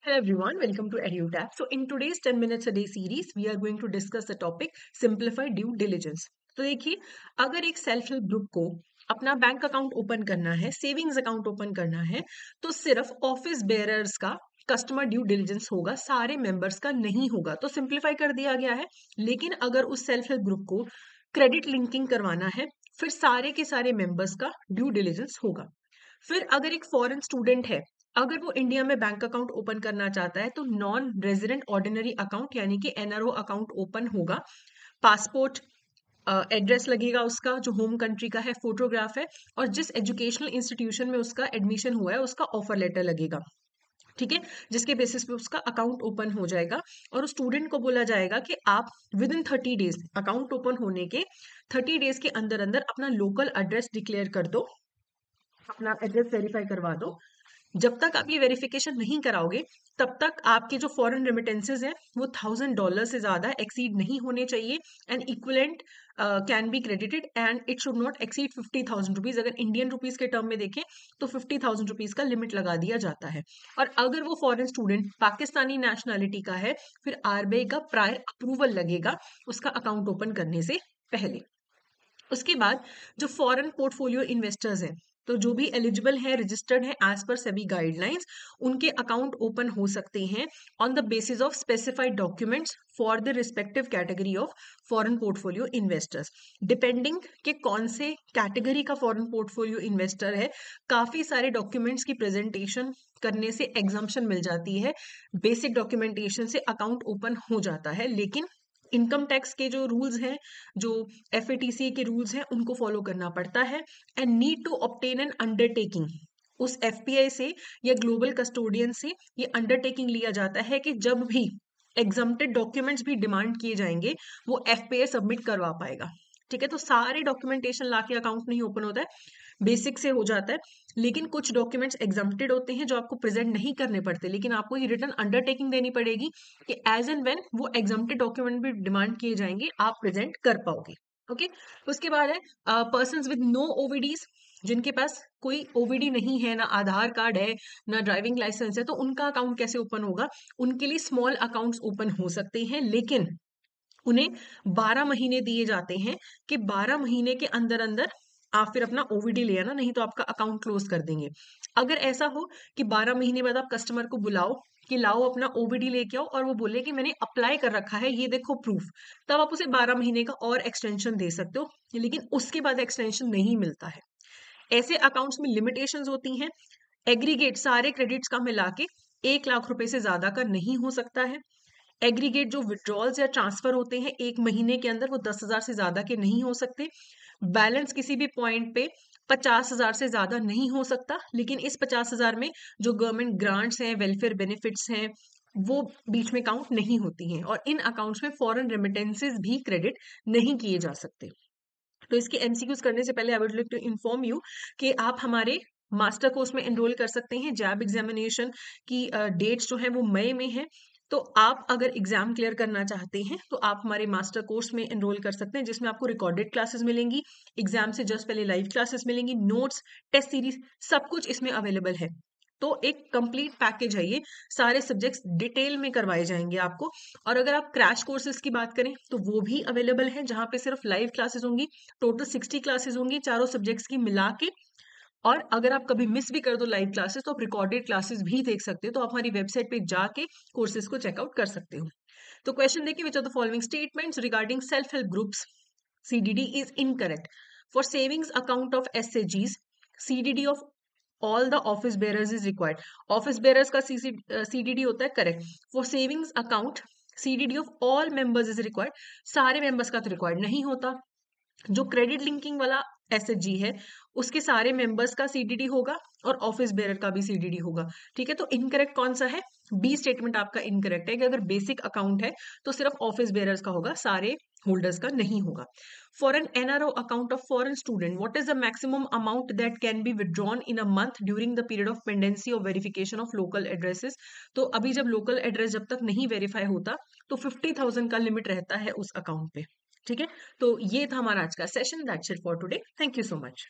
Hello everyone, welcome to EduTap. So in today's 10 minutes a day series, we are going to discuss the topic simplify due diligence. तो देखिए, अगर एक self help group को अपना bank account open करना है, savings account open करना है, तो सिर्फ ऑफिस बेयरर्स का कस्टमर ड्यू डिलिजेंस होगा, सारे मेंबर्स का नहीं होगा। तो सिंप्लीफाई कर दिया गया है। लेकिन अगर उस सेल्फ हेल्प ग्रुप को क्रेडिट लिंकिंग करवाना है, फिर सारे के सारे मेंबर्स का ड्यू डिलिजेंस होगा। फिर अगर एक फॉरेन स्टूडेंट है, अगर वो इंडिया में बैंक अकाउंट ओपन करना चाहता है, तो नॉन रेजिडेंट ऑर्डिनरी अकाउंट यानी कि एनआरओ अकाउंट ओपन होगा। पासपोर्ट एड्रेस लगेगा, उसका जो होम कंट्री का है, फोटोग्राफ है, और जिस एजुकेशनल इंस्टीट्यूशन में उसका एडमिशन हुआ है उसका ऑफर लेटर लगेगा। ठीक है, जिसके बेसिस पे उसका अकाउंट ओपन हो जाएगा। और उस स्टूडेंट को बोला जाएगा कि आप with in 30 days, account open होने के 30 डेज के अंदर अंदर अपना लोकल एड्रेस डिक्लेयर कर दो, अपना एड्रेस वेरीफाई करवा दो। जब तक आप ये वेरिफिकेशन नहीं कराओगे, तब तक आपके जो फॉरेन रेमिटेंसेज हैं वो $1000 से ज्यादा एक्सीड नहीं होने चाहिए। And equivalent can be credited and it should not exceed 50,000 rupees. अगर इंडियन रुपीज के टर्म में देखें तो 50,000 रुपीज का लिमिट लगा दिया जाता है। और अगर वो फॉरेन स्टूडेंट पाकिस्तानी नेशनैलिटी का है, फिर आरबीआई का प्रायर अप्रूवल लगेगा उसका अकाउंट ओपन करने से पहले। उसके बाद जो फॉरेन पोर्टफोलियो इन्वेस्टर्स हैं, तो जो भी एलिजिबल है, रजिस्टर्ड है एज पर सेबी गाइडलाइंस, उनके अकाउंट ओपन हो सकते हैं on the basis of specified documents for the respective category of foreign portfolio investors. Depending कि कौन से कैटेगरी का फॉरेन पोर्टफोलियो इन्वेस्टर है, काफी सारे डॉक्यूमेंट्स की प्रेजेंटेशन करने से एग्जाम्पशन मिल जाती है। बेसिक डॉक्यूमेंटेशन से अकाउंट ओपन हो जाता है, लेकिन इनकम टैक्स के जो रूल्स हैं, जो एफएटीसी के रूल्स हैं, उनको फॉलो करना पड़ता है। And need to obtain an undertaking, उस एफपीआई से या ग्लोबल कस्टोडियन से ये अंडरटेकिंग लिया जाता है कि जब भी एग्जम्प्टेड डॉक्यूमेंट्स भी डिमांड किए जाएंगे, वो एफपीआई सबमिट करवा पाएगा। ठीक है, तो सारे डॉक्यूमेंटेशन लाके अकाउंट नहीं ओपन होता है, बेसिक से हो जाता है। लेकिन कुछ डॉक्यूमेंट्स एग्जम्प्टेड होते हैं जो आपको प्रेजेंट नहीं करने पड़ते, लेकिन आपको ये रिटर्न अंडरटेकिंग देनी पड़ेगी कि एज एंड व्हेन वो एग्जम्प्टेड डॉक्यूमेंट भी डिमांड किए जाएंगे, आप प्रेजेंट कर पाओगे। ओके, उसके बाद है पर्सन्स विद नो ओवीडीज, जिनके पास कोई ओवीडी नहीं है, ना आधार कार्ड है, ना ड्राइविंग लाइसेंस है, तो उनका अकाउंट कैसे ओपन होगा? उनके लिए स्मॉल अकाउंट्स ओपन हो सकते हैं, लेकिन उन्हें 12 महीने दिए जाते हैं कि 12 महीने के अंदर अंदर आप फिर अपना ओवीडी ले आना, नहीं तो आपका अकाउंट क्लोज कर देंगे। अगर ऐसा हो कि 12 महीने बाद आप कस्टमर को बुलाओ कि लाओ अपना ओवीडी लेके आओ, और वो बोले कि मैंने अप्लाई कर रखा है, ये देखो प्रूफ, तब आप उसे 12 महीने का और एक्सटेंशन दे सकते हो, लेकिन उसके बाद एक्सटेंशन नहीं मिलता है। ऐसे अकाउंट्स में लिमिटेशंस होती हैं। एग्रीगेट सारे क्रेडिट्स का मिला के 1 लाख रुपए से ज्यादा का नहीं हो सकता है। एग्रीगेट जो विड्रॉल्स या ट्रांसफर होते हैं 1 महीने के अंदर, वो 10,000 से ज्यादा के नहीं हो सकते। बैलेंस किसी भी पॉइंट पे 50,000 से ज्यादा नहीं हो सकता, लेकिन इस 50,000 में जो गवर्नमेंट ग्रांट्स हैं, वेलफेयर बेनिफिट्स हैं, वो बीच में काउंट नहीं होती हैं। और इन अकाउंट्स में फॉरेन रेमिटेंसेस भी क्रेडिट नहीं किए जा सकते। तो इसके एमसीक्यूज करने से पहले I would like to inform you कि आप हमारे मास्टर कोर्स में एनरोल कर सकते हैं। जैब एग्जामिनेशन की डेट्स जो है वो मई में है। तो आप अगर एग्जाम क्लियर करना चाहते हैं तो आप हमारे मास्टर कोर्स में एनरोल कर सकते हैं, जिसमें आपको रिकॉर्डेड क्लासेस मिलेंगी, एग्जाम से जस्ट पहले लाइव क्लासेस मिलेंगी, नोट्स, टेस्ट सीरीज, सब कुछ इसमें अवेलेबल है। तो एक कंप्लीट पैकेज है ये, सारे सब्जेक्ट्स डिटेल में करवाए जाएंगे आपको। और अगर आप क्रैश कोर्सेज की बात करें तो वो भी अवेलेबल है, जहाँ पे सिर्फ लाइव क्लासेस होंगी। टोटल 60 क्लासेस होंगी चारों सब्जेक्ट्स की मिला के। और अगर आप कभी मिस भी कर दो लाइव क्लासेस, तो आप रिकॉर्डेड क्लासेस भी देख सकते हो, तो आप हमारी वेबसाइट पे जाके कोर्सेज को चेकआउट कर सकते हो। तो क्वेश्चन देखिए, which are the following statements regarding self help groups CDD is incorrect. For savings account of SHGs, CDD of all the office bearers is required. Office bearers का CDD होता है correct. For savings account, CDD of all members is required. सारे members का तो required नहीं होता। जो credit linking वाला एसएचजी है, उसके सारे मेंबर्स का सीडीडी होगा और ऑफिस बेरर का भी सीडीडी होगा। ठीक है, तो इनकरेक्ट कौन सा है? बी स्टेटमेंट आपका इनकरेक्ट है कि अगर बेसिक अकाउंट है तो सिर्फ ऑफिस बेरर्स का होगा, सारे होल्डर्स का नहीं होगा। For an NRO account of foreign student, what is the maximum amount that can be withdrawn in a month during the period of pendency of verification of local addresses? तो अभी जब local address जब तक नहीं verify होता, तो 50,000 का limit रहता है उस अकाउंट पे। ठीक है, तो ये था हमारा आज का session. That's it for today, thank you so much.